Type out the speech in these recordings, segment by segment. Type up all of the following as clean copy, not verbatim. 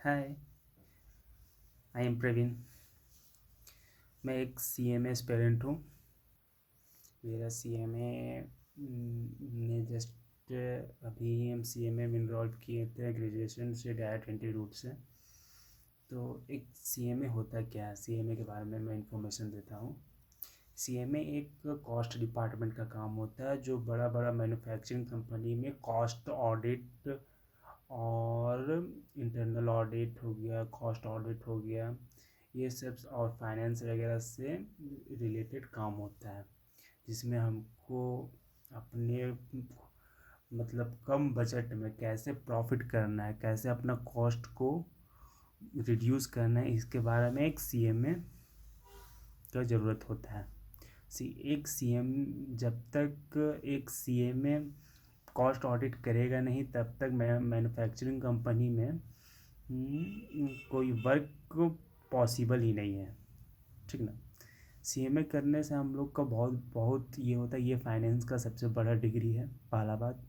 Hi, I am Praveen. मैं एक CMA aspirant हूँ। मेरा CMA ने जस्ट अभी हम CMA में इन्वॉल्व किए थे ग्रेजुएशन से डायरेक्ट एंट्री रूट से। तो एक CMA होता क्या है, CMA के बारे में मैं इंफॉर्मेशन देता हूँ। CMA एक कॉस्ट डिपार्टमेंट का काम होता है जो बड़ा बड़ा मैन्युफैक्चरिंग कंपनी में कॉस्ट ऑडिट और इंटरनल ऑडिट हो गया, कॉस्ट ऑडिट हो गया, ये सब और फाइनेंस वगैरह से रिलेटेड काम होता है, जिसमें हमको अपने मतलब कम बजट में कैसे प्रॉफिट करना है, कैसे अपना कॉस्ट को रिड्यूस करना है, इसके बारे में एक CMA का ज़रूरत होता है। एक CM जब तक एक CMA कॉस्ट ऑडिट करेगा नहीं तब तक मैन्युफैक्चरिंग कंपनी में कोई वर्क पॉसिबल ही नहीं है, ठीक ना। CMA करने से हम लोग का बहुत बहुत ये होता है, ये फाइनेंस का सबसे बड़ा डिग्री है। पहला बात,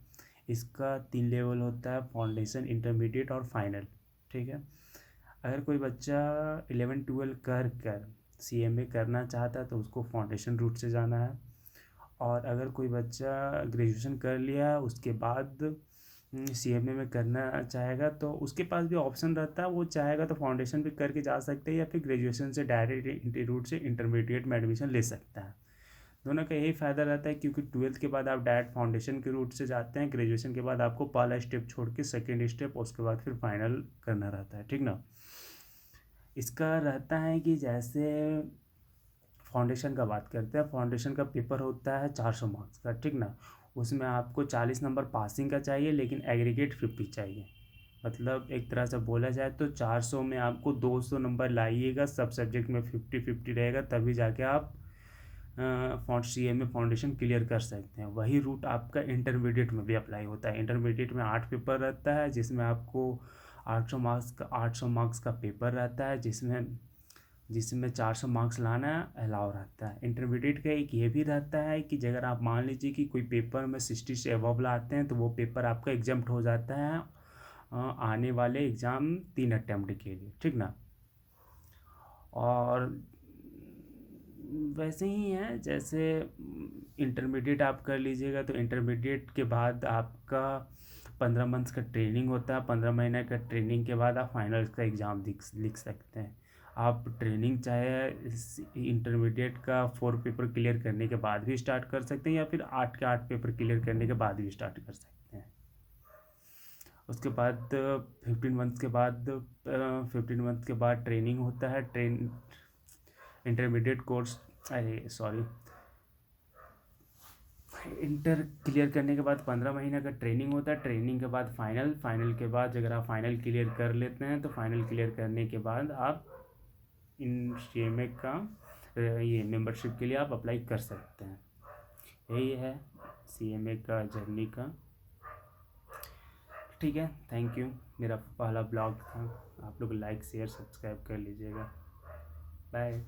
इसका 3 लेवल होता है, फाउंडेशन, इंटरमीडिएट और फाइनल, ठीक है। अगर कोई बच्चा 11-12 कर कर CMA करना चाहता है तो उसको फाउंडेशन रूट से जाना है। और अगर कोई बच्चा ग्रेजुएशन कर लिया उसके बाद CMA में करना चाहेगा तो उसके पास भी ऑप्शन रहता है, वो चाहेगा तो फाउंडेशन भी करके जा सकते हैं या फिर ग्रेजुएशन से डायरेक्ट रूट से इंटरमीडिएट में एडमिशन ले सकता है। दोनों का यही फ़ायदा रहता है क्योंकि 12th के बाद आप डायरेक्ट फाउंडेशन के रूट से जाते हैं, ग्रेजुएशन के बाद आपको पहला स्टेप छोड़ के सेकेंड स्टेप, उसके बाद फिर फाइनल करना रहता है, ठीक ना। इसका रहता है कि जैसे फाउंडेशन का बात करते हैं, फाउंडेशन का पेपर होता है 400 मार्क्स का, ठीक ना। उसमें आपको 40 नंबर पासिंग का चाहिए लेकिन एग्रीगेट 50 चाहिए। मतलब एक तरह से बोला जाए तो 400 में आपको 200 नंबर लाइएगा, सब सब्जेक्ट में 50-50 रहेगा, तभी जाके आप CMA फाउंडेशन क्लियर कर सकते हैं। वही रूट आपका इंटरमीडिएट में भी अप्लाई होता है। इंटरमीडिएट में 8 पेपर रहता है जिसमें आपको 800 मार्क्स का पेपर रहता है, जिसमें 400 मार्क्स लाना अलाउ रहता है। इंटरमीडिएट का एक ये भी रहता है कि अगर आप मान लीजिए कि कोई पेपर में 60 से अबव लाते हैं तो वो पेपर आपका एग्जाम्प्ट हो जाता है आने वाले एग्ज़ाम 3 अटैम्प्ट के लिए, ठीक ना। और वैसे ही है जैसे इंटरमीडिएट आप कर लीजिएगा तो इंटरमीडिएट के बाद आपका 15 मंथ्स का ट्रेनिंग होता है। 15 महीने का ट्रेनिंग के बाद आप फाइनल का एग्ज़ाम लिख सकते हैं। आप ट्रेनिंग चाहे इंटरमीडिएट का 4 पेपर क्लियर करने के बाद भी स्टार्ट कर सकते हैं या फिर 8 के 8 पेपर क्लियर करने के बाद भी स्टार्ट कर सकते हैं। उसके बाद 15 मंथ के बाद ट्रेनिंग होता है। इंटरमीडिएट कोर्स, अरे सॉरी, इंटर क्लियर करने के बाद 15 महीने का ट्रेनिंग होता है। ट्रेनिंग के बाद फाइनल के बाद अगर आप फाइनल क्लियर कर लेते हैं तो फाइनल क्लियर करने के बाद आप इन CMA का ये मेंबरशिप के लिए आप अप्लाई कर सकते हैं। यही है CMA का जर्नी का, ठीक है। Thank you. मेरा पहला ब्लॉग था, आप लोग लाइक शेयर सब्सक्राइब कर लीजिएगा। बाय।